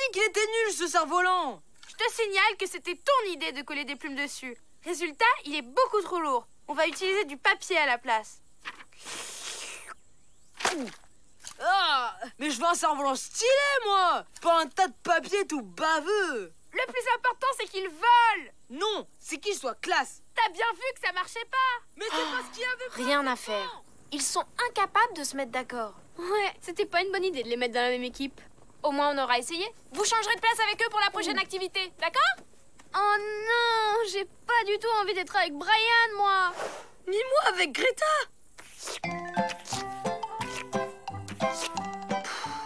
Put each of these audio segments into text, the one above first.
dit qu'il était nul, ce cerf-volant. Je te signale que c'était ton idée de coller des plumes dessus. Résultat, il est beaucoup trop lourd. On va utiliser du papier à la place. Ah, mais je veux un cerf-volant stylé, moi. Pas un tas de papier tout baveux. Le plus important, c'est qu'il vole. Non, c'est qu'il soit classe. T'as bien vu que ça marchait pas. Mais c'est pas ce qu'il y avait. Rien à faire. Ils sont incapables de se mettre d'accord. Ouais, c'était pas une bonne idée de les mettre dans la même équipe. Au moins, on aura essayé. Vous changerez de place avec eux pour la prochaine activité, d'accord? Oh non, j'ai pas du tout envie d'être avec Brian, moi. Ni moi avec Greta.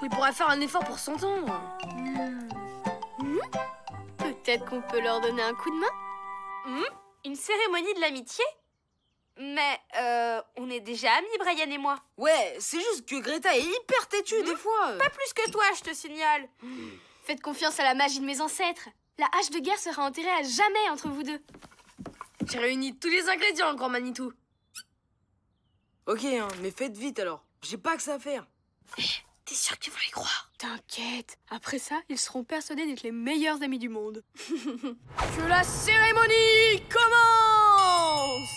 Il pourrait faire un effort pour s'entendre. Peut-être qu'on peut leur donner un coup de main. Une cérémonie de l'amitié? Mais on est déjà amis, Brian et moi. Ouais, c'est juste que Greta est hyper têtue des fois. Pas plus que toi, je te signale. Faites confiance à la magie de mes ancêtres. La hache de guerre sera enterrée à jamais entre vous deux. J'ai réuni tous les ingrédients, grand Manitou. Ok, hein, mais faites vite alors. J'ai pas que ça à faire. T'es sûr que tu vas y croire? T'inquiète. Après ça, ils seront persuadés d'être les meilleurs amis du monde. Que la cérémonie commence!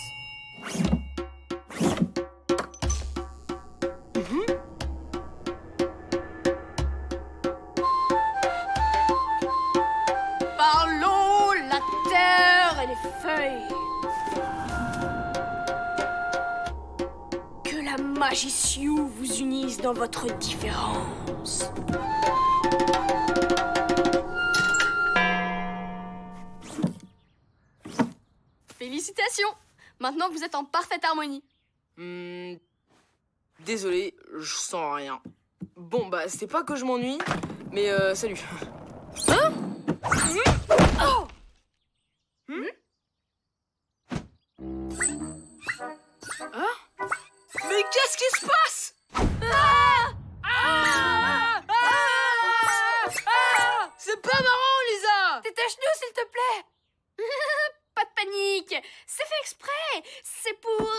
Par l'eau, la terre et les feuilles. Que la magie Sioux vous unisse dans votre différence. Félicitations! Maintenant, vous êtes en parfaite harmonie. Désolé, je sens rien. Bon, bah, c'est pas que je m'ennuie, mais salut. Hein? Oh! Hein? Mais qu'est-ce qui se passe? C'est pas marrant, Lisa! Détache-nous, s'il te plaît! Pas de panique! C'est fait exprès! C'est pour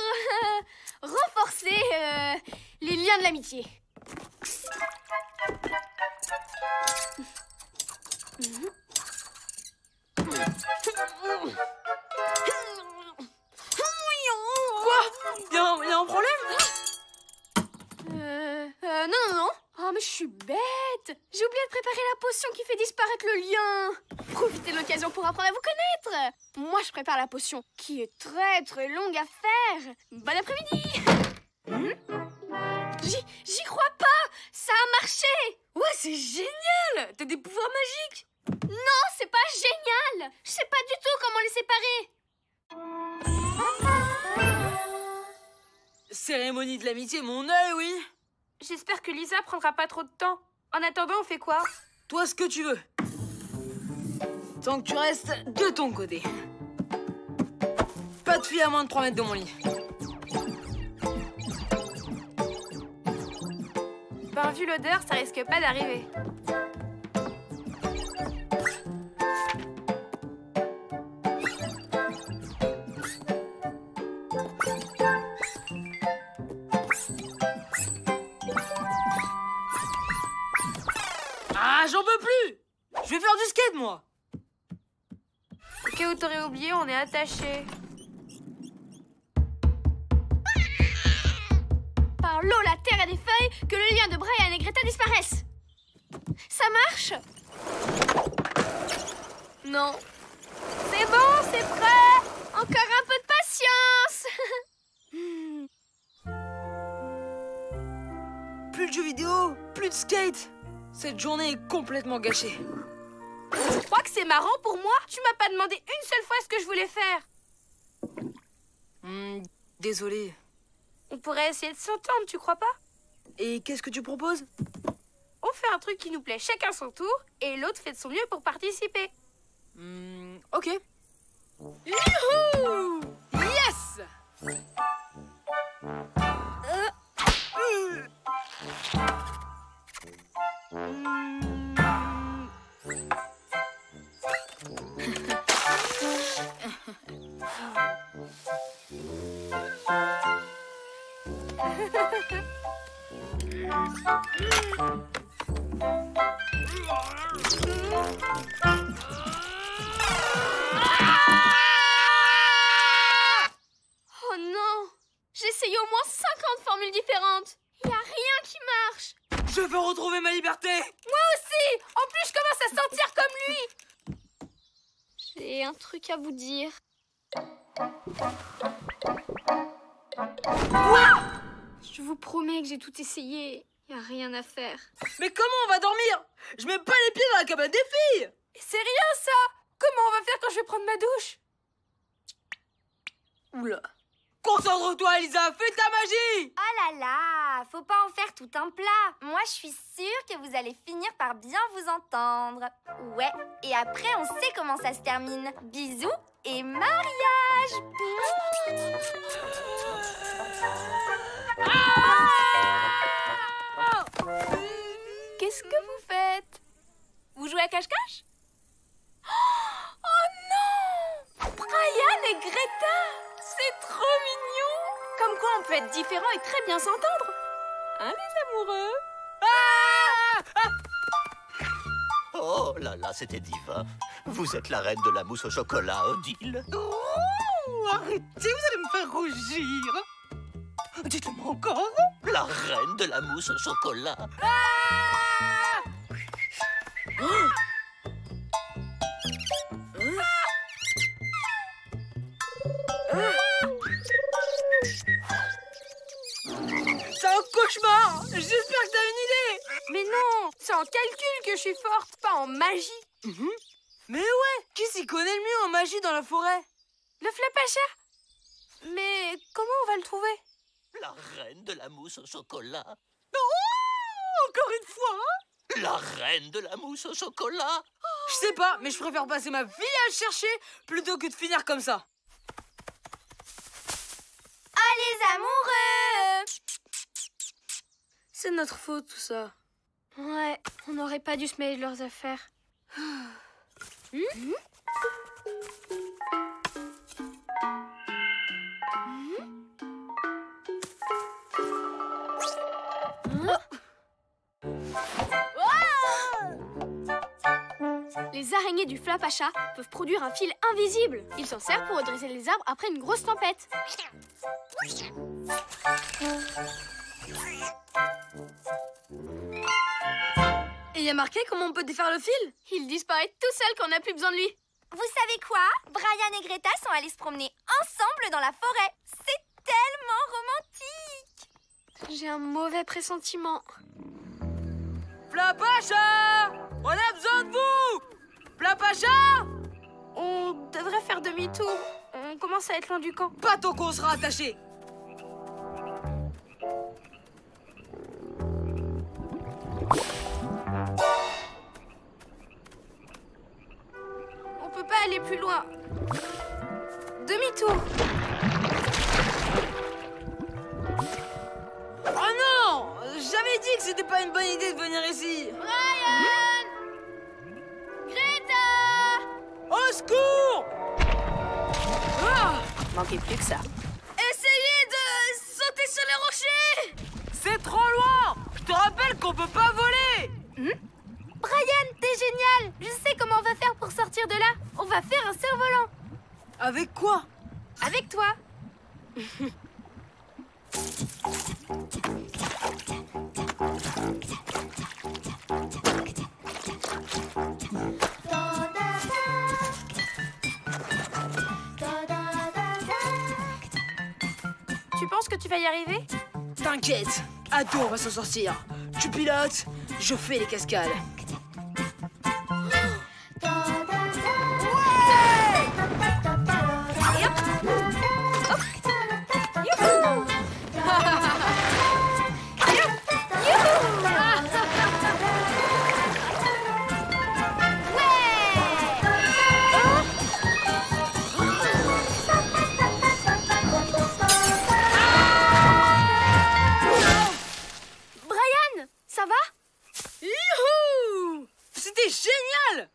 renforcer les liens de l'amitié. Quoi? Y a un problème? Non. Oh, mais je suis bête! J'ai oublié de préparer la potion qui fait disparaître le lien. Profitez de l'occasion pour apprendre à vous connaître. Moi, je prépare la potion, qui est très longue à faire. Bon après-midi! J'y crois pas! Ça a marché! Ouais, c'est génial! T'as des pouvoirs magiques! Non, c'est pas génial! Je sais pas du tout comment les séparer. Cérémonie de l'amitié, mon œil, oui! J'espère que Lisa prendra pas trop de temps. En attendant, on fait quoi? Toi, ce que tu veux. Tant que tu restes de ton côté. Pas de fille à moins de 3 mètres de mon lit. Ben, vu l'odeur, ça risque pas d'arriver. Ah, j'en peux plus! Je vais faire du skate, moi! Au cas où t'aurais oublié, on est attachés. Par l'eau, la terre et des feuilles, que le lien de Brian et Greta disparaisse. Ça marche? Non. C'est bon, c'est prêt. Encore un peu de patience. Plus de jeux vidéo, plus de skate! Cette journée est complètement gâchée. Tu crois que c'est marrant pour moi? Tu m'as pas demandé une seule fois ce que je voulais faire. Désolé. On pourrait essayer de s'entendre, tu crois pas? Et qu'est-ce que tu proposes? On fait un truc qui nous plaît chacun son tour et l'autre fait de son mieux pour participer. Ok. Youhou! Yes! Oh non! J'ai essayé au moins 50 formules différentes. Il n'y a rien qui marche. Je veux retrouver ma liberté. Moi aussi. En plus, je commence à sentir comme lui. J'ai un truc à vous dire. Je vous promets que j'ai tout essayé. Il n'y a rien à faire. Mais comment on va dormir? Je mets pas les pieds dans la cabane des filles. C'est rien, ça. Comment on va faire quand je vais prendre ma douche? Oula. Concentre-toi, Elisa, fais ta magie. Oh là là, faut pas en faire tout un plat. Moi, je suis sûre que vous allez finir par bien vous entendre. Ouais, et après, on sait comment ça se termine. Bisous et mariage. Qu'est-ce que vous faites? Vous jouez à cache-cache? Oh non! Brian et Greta! C'est trop mignon! Comme quoi on peut être différent et très bien s'entendre. Hein, les amoureux? Oh là là, c'était divin. Vous êtes la reine de la mousse au chocolat, Odile. Oh, arrêtez, vous allez me faire rougir. Dites-le-moi encore. La reine de la mousse au chocolat. C'est un cauchemar. J'espère que t'as une idée. Mais non! C'est en calcul que je suis forte, pas en magie. Mais ouais, qui s'y connaît le mieux en magie dans la forêt? Le Flapacha? Mais comment on va le trouver? La reine de la mousse au chocolat. Oh, encore une fois. La reine de la mousse au chocolat. Je sais pas, mais je préfère passer ma vie à le chercher plutôt que de finir comme ça. Oh les amoureux! C'est notre faute tout ça. Ouais, on n'aurait pas dû se mêler de leurs affaires. Les araignées du Flapacha peuvent produire un fil invisible. Ils s'en servent pour redresser les arbres après une grosse tempête. Et il y a marqué comment on peut défaire le fil? Il disparaît tout seul quand on n'a plus besoin de lui. Vous savez quoi? Brian et Greta sont allés se promener ensemble dans la forêt. C'est tellement romantique! J'ai un mauvais pressentiment. Flapacha! On a besoin de vous! Flapacha! On devrait faire demi-tour. On commence à être loin du camp. Pas tant qu'on sera attaché. On peut pas aller plus loin. Demi-tour. Oh non! J'avais dit que c'était pas une bonne idée de venir ici. Brian! Greta! Au secours! Ah! Manquait plus que ça. Essayez de sauter sur les rochers! C'est trop loin! Je te rappelle qu'on peut pas voler! Brian, t'es génial! Je sais comment on va faire pour sortir de là. On va faire un cerf-volant. Avec quoi? Avec toi. Tu penses que tu vas y arriver? T'inquiète, à deux on va s'en sortir. Tu pilotes, je fais les cascades. Brian, ça va? Youhou! C'était génial!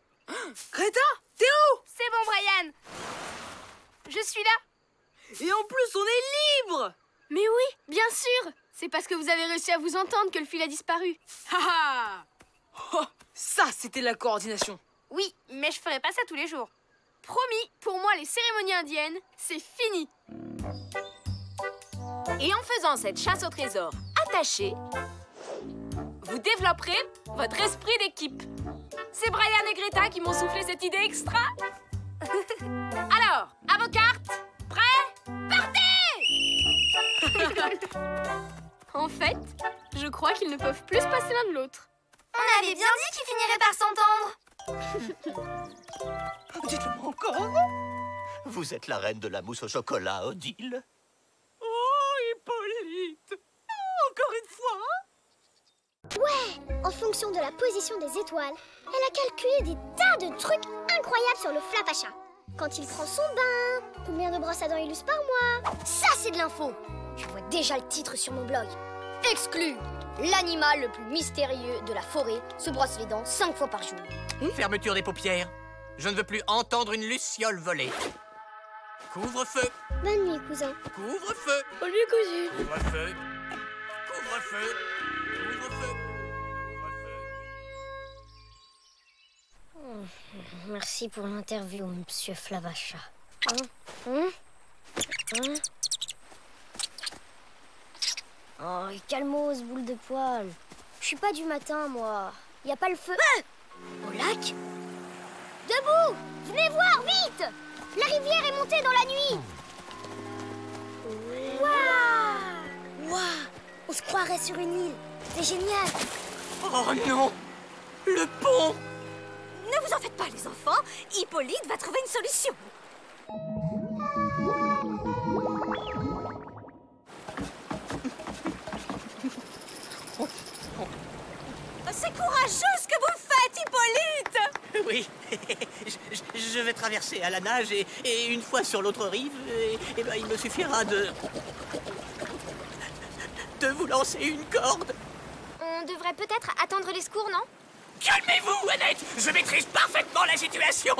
Greta, t'es où? C'est bon, Brian. Je suis là. Et en plus, on est libre! Mais oui, bien sûr. C'est parce que vous avez réussi à vous entendre que le fil a disparu. Ha ha! Oh, Ça, c'était la coordination. Oui, mais je ferai pas ça tous les jours. Promis, pour moi, les cérémonies indiennes, c'est fini. Et en faisant cette chasse au trésor attachée, vous développerez votre esprit d'équipe. C'est Brian et Greta qui m'ont soufflé cette idée extra. Alors, à vos cartes, prêts, partez! En fait, je crois qu'ils ne peuvent plus se passer l'un de l'autre. On avait bien dit qu'ils finiraient par s'entendre. Dites-le encore. Vous êtes la reine de la mousse au chocolat, Odile. Oh, Hippolyte. Encore une fois. Ouais, en fonction de la position des étoiles, elle a calculé des tas de trucs incroyables sur le flap à chat. Quand il prend son bain, combien de brosses à dents il use par mois. Ça, c'est de l'info. Je vois déjà le titre sur mon blog. Exclu. L'animal le plus mystérieux de la forêt se brosse les dents 5 fois par jour. Fermeture des paupières. Je ne veux plus entendre une luciole voler. Couvre-feu. Bonne nuit, cousin. Couvre-feu. Bonne nuit, cousine. Couvre-feu. Couvre-feu. Couvre-feu. Merci pour l'interview, monsieur Flavacha. Oh, calmos, boule de poil. Je suis pas du matin, moi. Y a pas le feu. Au lac? Debout! Venez voir, vite! La rivière est montée dans la nuit. Waouh! Waouh! On se croirait sur une île. C'est génial. Oh non! Le pont! Ne vous en faites pas, les enfants. Hippolyte va trouver une solution. C'est courageux ce que vous faites, Hippolyte! Oui, je vais traverser à la nage et une fois sur l'autre rive, et ben, il me suffira de vous lancer une corde. On devrait peut-être attendre les secours, non? Calmez-vous, Annette! Je maîtrise parfaitement la situation!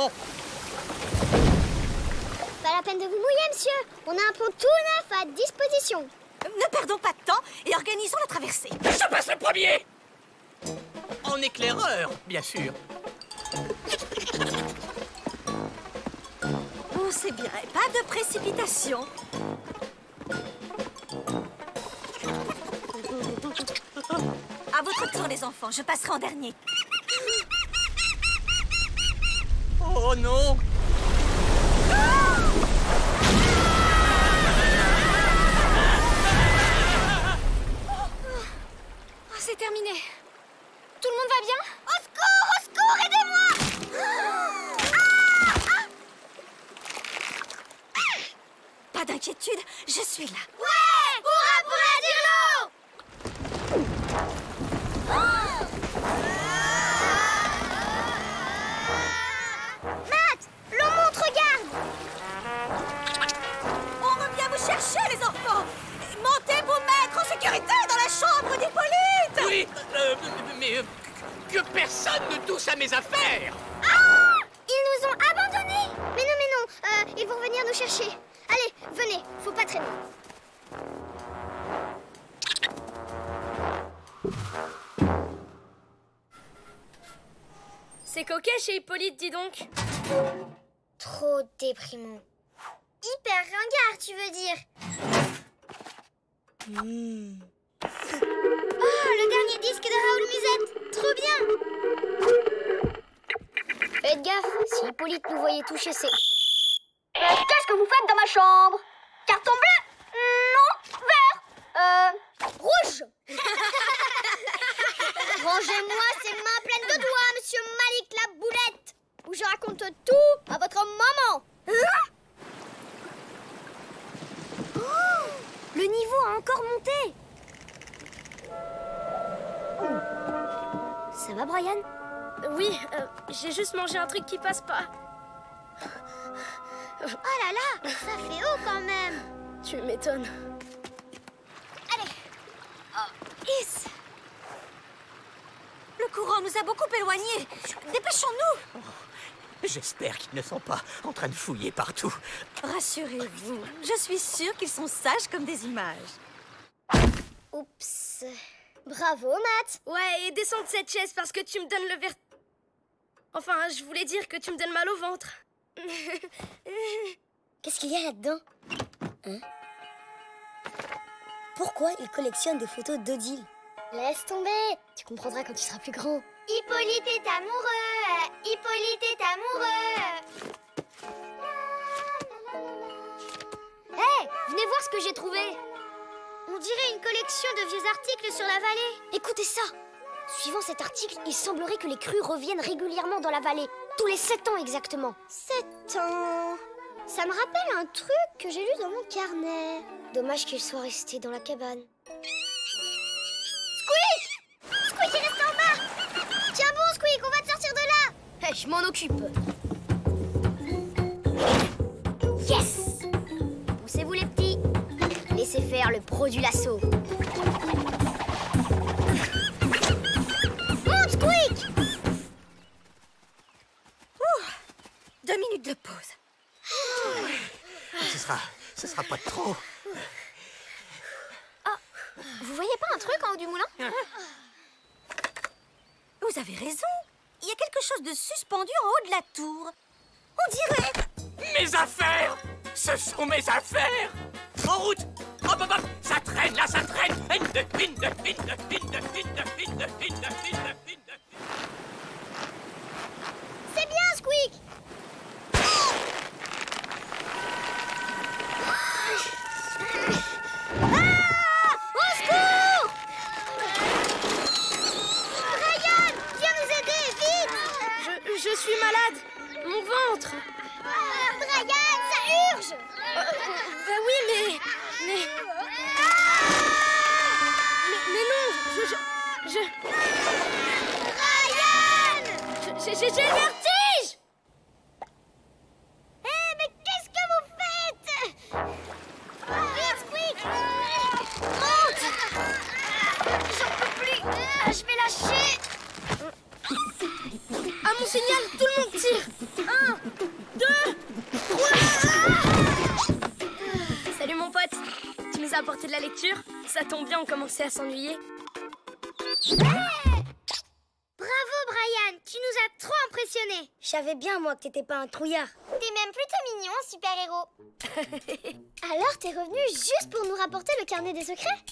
Pas la peine de vous mouiller, monsieur. On a un pont tout neuf à disposition. Ne perdons pas de temps et organisons la traversée. Je passe le premier! En éclaireur, bien sûr. Oh, c'est bien. Pas de précipitation. À votre tour, les enfants. Je passerai en dernier. Oh non! Oh, c'est terminé. Tout le monde va bien? Au secours, aidez-moi! Pas d'inquiétude, je suis là. Ouais! Hurrah pour la Dirlo! Matt! L'eau monte, regarde! On revient vous chercher, les enfants. Montez vous mettre en sécurité dans la chambre d'Hippolyte. Oui, mais que personne ne touche à mes affaires! Ah! Ils nous ont abandonnés! Mais non, ils vont venir nous chercher. Allez, venez, faut pas traîner. C'est coquet chez Hippolyte, dis donc. Trop déprimant. Hyper ringard, tu veux dire? Oh, le dernier disque de Raoul Musette. Trop bien. Faites gaffe, si Hippolyte nous voyait toucher ses... Qu'est-ce que vous faites dans ma chambre? Carton bleu? Non, vert. Rouge. Rangez-moi ces mains pleines de doigts, monsieur Malik la boulette, ou je raconte tout à votre maman. Hein? Oh, le niveau a encore monté. Ça va, Brian? Oui, j'ai juste mangé un truc qui passe pas. Oh là là, ça fait haut quand même. Tu m'étonnes. Allez. Is. Le courant nous a beaucoup éloignés. Dépêchons-nous. J'espère qu'ils ne sont pas en train de fouiller partout. Rassurez-vous, je suis sûre qu'ils sont sages comme des images. Oups. Bravo, Matt. Ouais, et descends de cette chaise parce que tu me donnes le Enfin, je voulais dire que tu me donnes mal au ventre. Qu'est-ce qu'il y a là-dedans? Hein? Pourquoi il collectionne des photos d'Odile? Laisse tomber, tu comprendras quand tu seras plus grand. Hippolyte est amoureux. Hippolyte est amoureux. Hé, venez voir ce que j'ai trouvé. On dirait une collection de vieux articles sur la vallée. Écoutez ça. Suivant cet article, il semblerait que les crues reviennent régulièrement dans la vallée. Tous les 7 ans exactement. 7 ans... Ça me rappelle un truc que j'ai lu dans mon carnet. Dommage qu'il soit resté dans la cabane. Squeak! Squeak est resté en bas! Tiens bon, Squeak, on va te sortir de là! Hé, je m'en occupe. Yes! Poussez-vous les petits. Laissez faire le pro du lasso. Monte, Squeak! 2 minutes de pause. Ce sera pas trop. Vous voyez pas un truc en haut du moulin? Vous avez raison. Il y a quelque chose de suspendu en haut de la tour. On dirait... Mes affaires! Ce sont mes affaires! En route! Hop, hop, hop! Ça traîne, là, ça traîne! C'est bien, Squeak! Au secours! Brian, viens nous aider, vite! Je suis malade. Mon ventre. Brian, ça urge! Bah oui, mais non, Brian! j'ai le vertige. Hé, mais qu'est-ce que vous faites? Vite, Squeak! Monte! J'en peux plus! Je vais lâcher! À mon signal, tout le monde tire. 1, 2, 3. Salut mon pote. Tu nous as apporté de la lecture? Ça tombe bien, on commençait à s'ennuyer. Bravo, Brian! Tu nous as trop impressionnés! Je savais bien, moi, que t'étais pas un trouillard. T'es même plutôt mignon, super-héros. Alors, t'es revenu juste pour nous rapporter le carnet des secrets?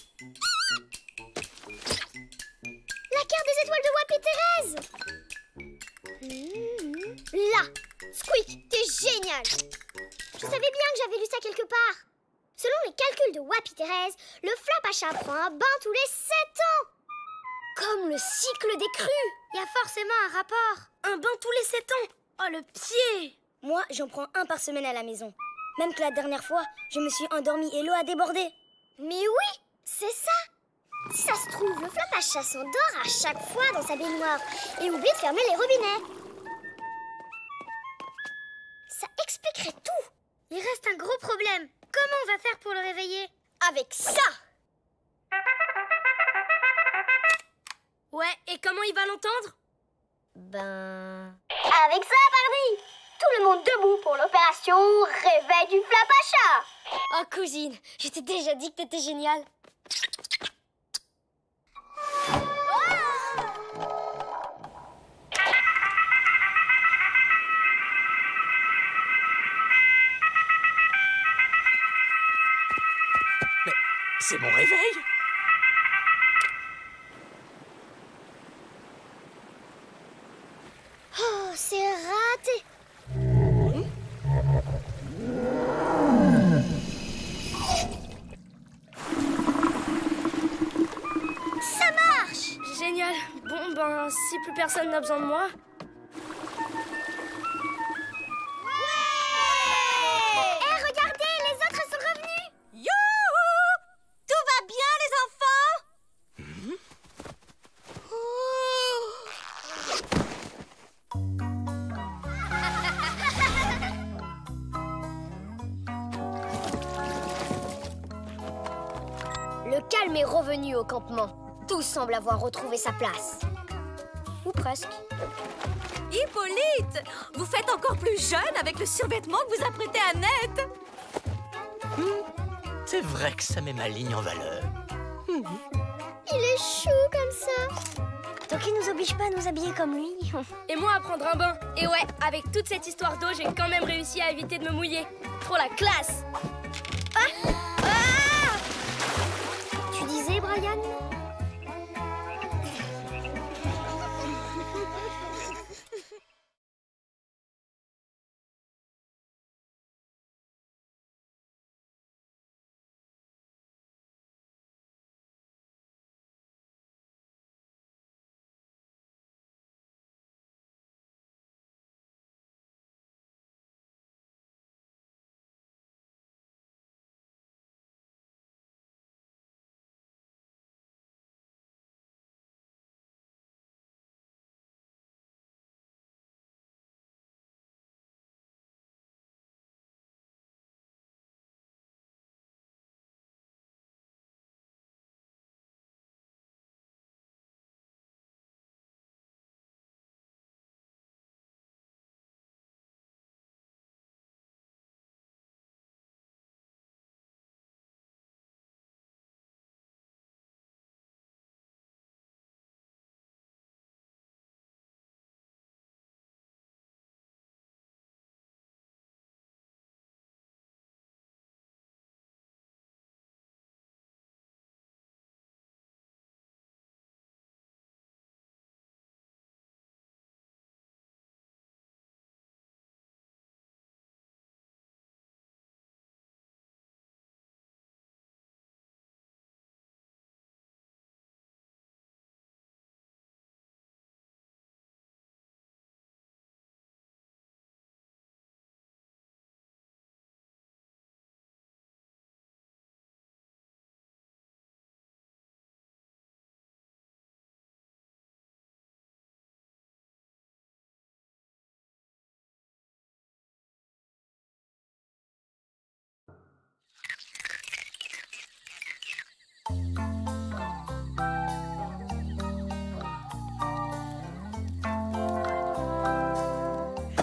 La carte des étoiles de Wappi Thérèse! Là! Squeak, t'es génial! Je savais bien que j'avais lu ça quelque part. Selon les calculs de Wappi Thérèse, le Flapacha prend un bain tous les 7 ans! Comme le cycle des crues! Il y a forcément un rapport. Un bain tous les 7 ans. Oh, le pied. Moi, j'en prends un par semaine à la maison. Même que la dernière fois, je me suis endormie et l'eau a débordé. Mais oui, c'est ça! Si ça se trouve, le Flapacha s'endort à chaque fois dans sa baignoire et oublie de fermer les robinets. Ça expliquerait tout. Il reste un gros problème. Comment on va faire pour le réveiller? Avec ça! Ouais, et comment il va l'entendre? Avec ça, pardi! Tout le monde debout pour l'opération Réveil du Flapacha! Oh, cousine, je t'ai déjà dit que t'étais géniale. Mais c'est mon réveil! Oh, c'est raté! Ça marche! Génial. Bon, ben, si plus personne n'a besoin de moi... Hé, regardez, les autres sont revenus! Youhou! Tout va bien, les enfants? Le calme est revenu au campement. Tout semble avoir retrouvé sa place. Ou presque. Hippolyte! Vous faites encore plus jeune avec le survêtement que vous apprêtez à Ned. C'est vrai que ça met ma ligne en valeur. Il il est chou comme ça. Donc il nous oblige pas à nous habiller comme lui. Et moi à prendre un bain. Et ouais, avec toute cette histoire d'eau, j'ai quand même réussi à éviter de me mouiller. Trop la classe. Tu disais, Brian?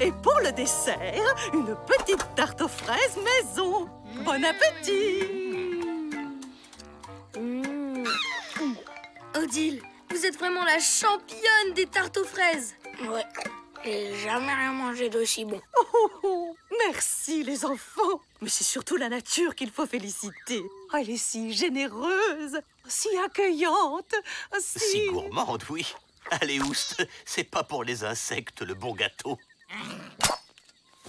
Et pour le dessert, une petite tarte aux fraises maison. Bon appétit! Odile, vous êtes vraiment la championne des tartes aux fraises. Ouais, j'ai jamais rien mangé d'aussi bon. Merci les enfants. Mais c'est surtout la nature qu'il faut féliciter. Oh, elle est si généreuse, si accueillante, Si gourmande, oui. Allez, Oust, c'est pas pour les insectes le bon gâteau.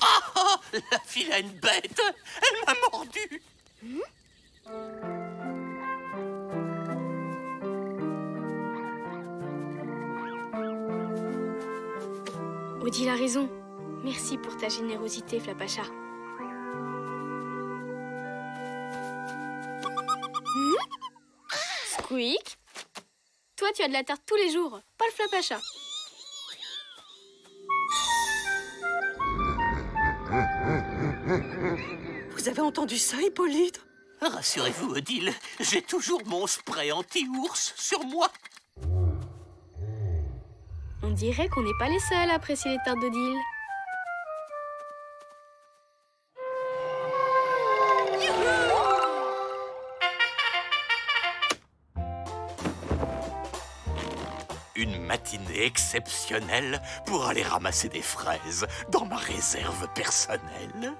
Ah, la vilaine bête! Elle m'a mordu! Odile a raison. Merci pour ta générosité, Flapacha. Squeak, toi tu as de la tarte tous les jours, pas le Flapacha. Vous avez entendu ça, Hippolyte? Rassurez-vous, Odile, j'ai toujours mon spray anti-ours sur moi. On dirait qu'on n'est pas les seuls à apprécier les tartes d'Odile. Une matinée exceptionnelle pour aller ramasser des fraises dans ma réserve personnelle.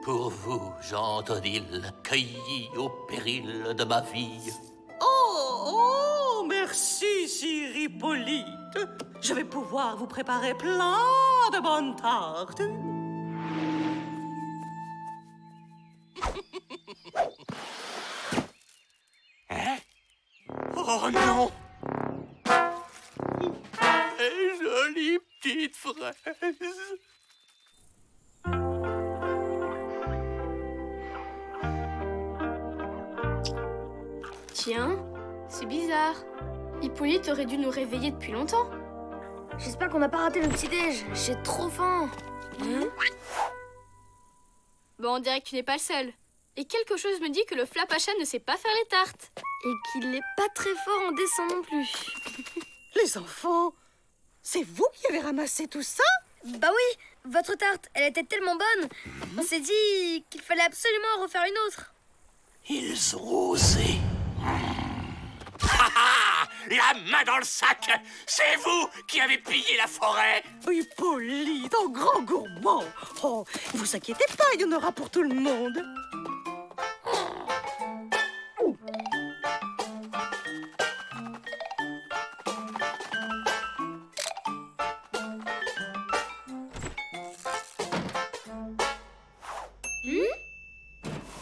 Pour vous, Jean d'Odile, cueilli au péril de ma vie. Oh, merci, sire Hippolyte. Je vais pouvoir vous préparer plein de bonnes tartes. Hein? Oh non! Mes jolies petites fraises! Tiens, c'est bizarre. Hippolyte aurait dû nous réveiller depuis longtemps. J'espère qu'on n'a pas raté le petit-déj. J'ai trop faim. Bon, on dirait que tu n'es pas le seul. Et quelque chose me dit que le Flapacha ne sait pas faire les tartes. Et qu'il n'est pas très fort en dessin non plus. Les enfants, c'est vous qui avez ramassé tout ça? Bah oui, votre tarte, elle était tellement bonne. On s'est dit qu'il fallait absolument en refaire une autre. Ils ont osé. La main dans le sac! C'est vous qui avez pillé la forêt! Hippolyte, un grand gourmand. Oh, vous inquiétez pas, il y en aura pour tout le monde.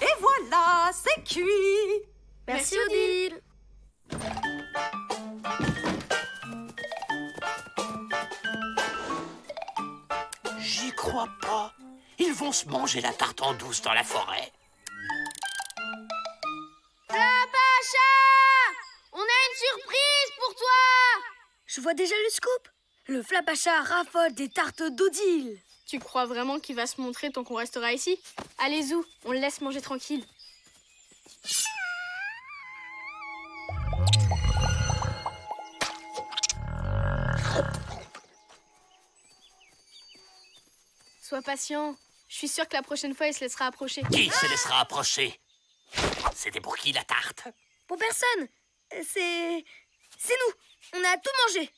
Et voilà, c'est cuit. Merci Odile. J'y crois pas. Ils vont se manger la tarte en douce dans la forêt. Flapacha! On a une surprise pour toi! Je vois déjà le scoop. Le Flapacha raffole des tartes d'Odile. Tu crois vraiment qu'il va se montrer tant qu'on restera ici? Allez, Zou, on le laisse manger tranquille. Sois patient. Je suis sûre que la prochaine fois, il se laissera approcher. Qui se laissera approcher? C'était pour qui la tarte? Pour personne. C'est nous. On a tout mangé.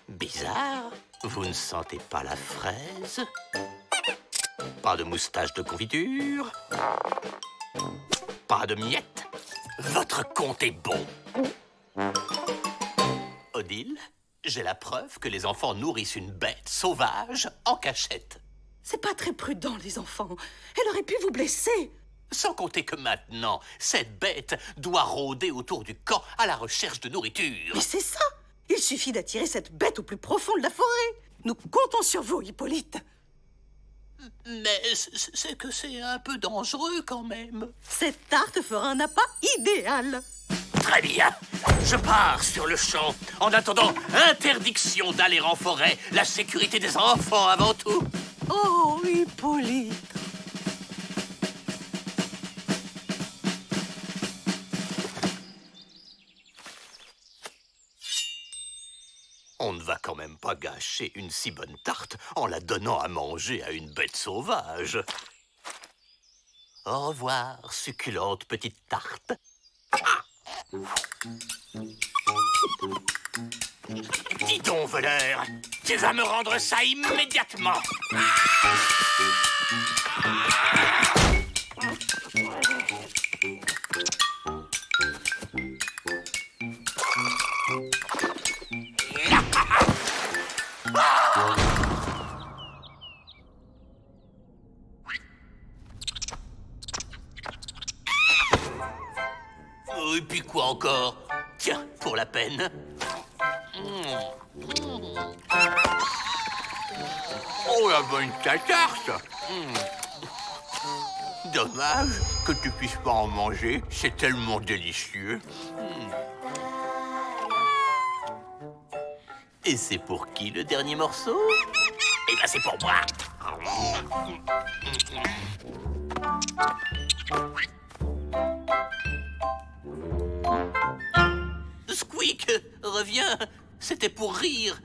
Bizarre. Vous ne sentez pas la fraise? Pas de moustache de confiture? Pas de miettes? Votre compte est bon. Odile, j'ai la preuve que les enfants nourrissent une bête sauvage en cachette. C'est pas très prudent, les enfants. Elle aurait pu vous blesser. Sans compter que maintenant, cette bête doit rôder autour du camp à la recherche de nourriture. Mais c'est ça. Il suffit d'attirer cette bête au plus profond de la forêt. Nous comptons sur vous, Hippolyte. Mais c'est que c'est un peu dangereux quand même. Cette tarte fera un appât idéal. Très bien. Je pars sur le champ. En attendant, interdiction d'aller en forêt. La sécurité des enfants avant tout. Oh, Hippolyte. On ne va quand même pas gâcher une si bonne tarte en la donnant à manger à une bête sauvage. Au revoir, succulente petite tarte. Dis donc, voleur, tu vas me rendre ça immédiatement. Et puis quoi encore? Tiens, pour la peine. Oh, la bonne tarte! Dommage que tu puisses pas en manger, c'est tellement délicieux. Et c'est pour qui le dernier morceau? Eh ben c'est pour moi. Squeak, reviens. C'était pour rire.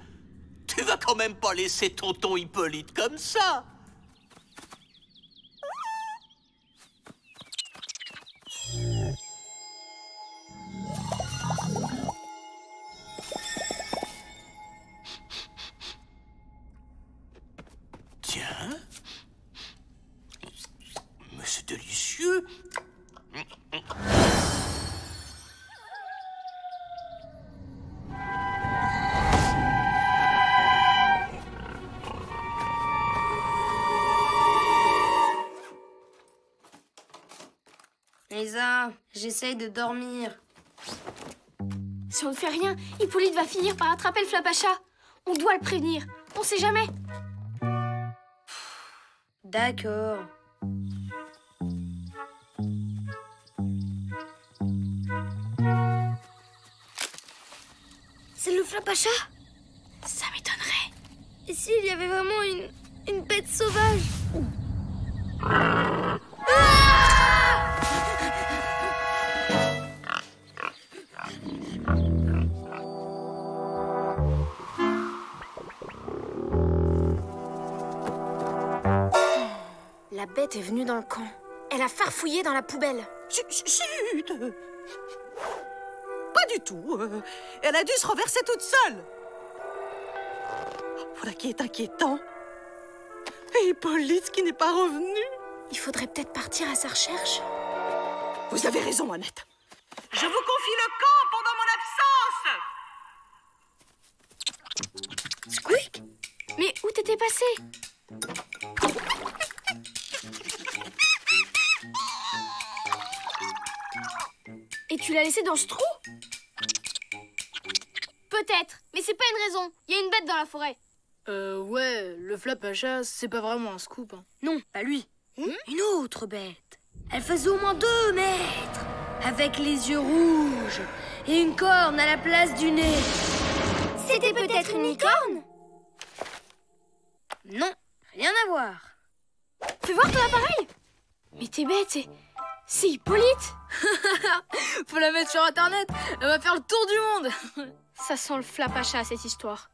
Tu vas quand même pas laisser tonton Hippolyte comme ça. Tiens. Mais c'est délicieux. Lisa, j'essaye de dormir. Si on ne fait rien, Hippolyte va finir par attraper le Flapacha. On doit le prévenir. On sait jamais. D'accord. C'est le Flapacha? Ça m'étonnerait. Et s'il y avait vraiment une bête sauvage? bête est venue dans le camp. Elle a farfouillé dans la poubelle. Chut! Pas du tout. Elle a dû se renverser toute seule. Voilà qui est inquiétant. Et Hippolyte qui n'est pas revenu. Il faudrait peut-être partir à sa recherche. Vous avez raison, Annette. Je vous confie le camp pendant mon absence. Squeak! Mais où t'étais passé? Et tu l'as laissé dans ce trou? Peut-être, mais c'est pas une raison. Il y a une bête dans la forêt. Ouais, le Flapacha, c'est pas vraiment un scoop. Hein. Non, pas lui. Une autre bête. Elle faisait au moins 2 mètres, avec les yeux rouges et une corne à la place du nez. C'était peut-être une licorne? Non, rien à voir. Fais voir ton appareil. Mais t'es bête, c'est Hippolyte. Faut la mettre sur Internet, elle va faire le tour du monde. Ça sent le Flapacha, cette histoire.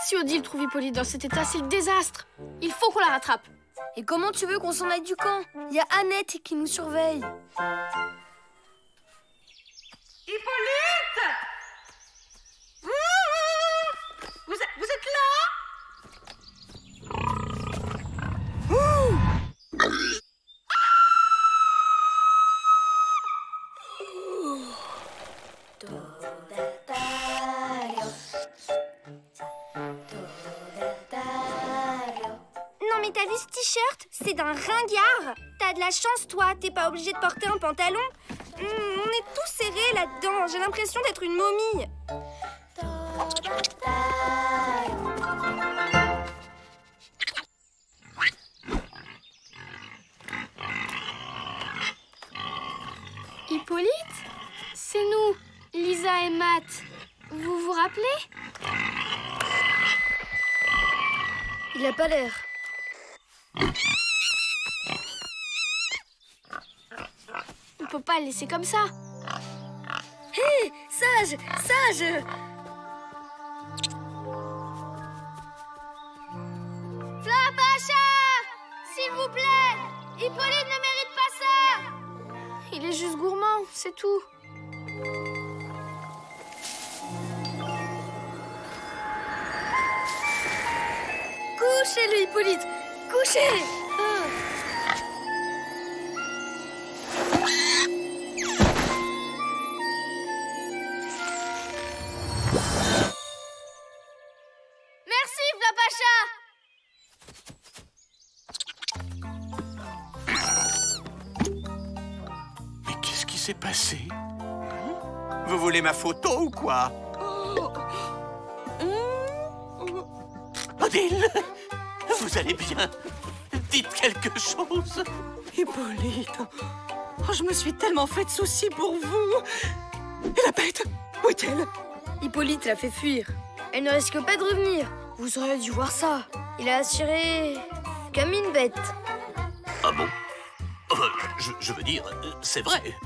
Si Odile trouve Hippolyte dans cet état, c'est le désastre. Il faut qu'on la rattrape. Et comment tu veux qu'on s'en aille du camp? Il y a Annette qui nous surveille. Hippolyte! Vous êtes là? Non mais t'as vu ce t-shirt? C'est d'un ringard. T'as de la chance toi, t'es pas obligé de porter un pantalon. On est tous serrés là-dedans, j'ai l'impression d'être une momie. Hippolyte? C'est nous, Lisa et Matt. Vous vous rappelez? Il a pas l'air. On peut pas le laisser comme ça. Hé, sage, sage! Flapacha! S'il vous plaît! Hippolyte ne mérite pas ça! Il est juste gourmand, c'est tout. Couchez-le, Hippolyte! Couchez! Merci, Flapacha! Mais qu'est-ce qui s'est passé? Vous voulez ma photo ou quoi? Odile, vous allez bien? Dites quelque chose. Hippolyte, oh, je me suis tellement fait de soucis pour vous. Et la bête, où est-elle? Hippolyte l'a fait fuir. Elle ne risque pas de revenir. Vous auriez dû voir ça. Il a assuré comme une bête. Ah bon? Je veux dire, c'est vrai.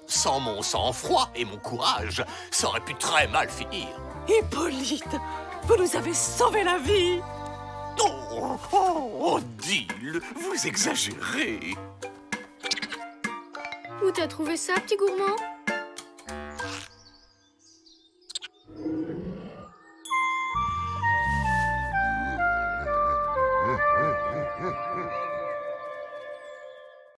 Sans mon sang-froid et mon courage, ça aurait pu très mal finir. Hippolyte, vous nous avez sauvé la vie. Oh, Odile, vous exagérez. Où t'as trouvé ça, petit gourmand?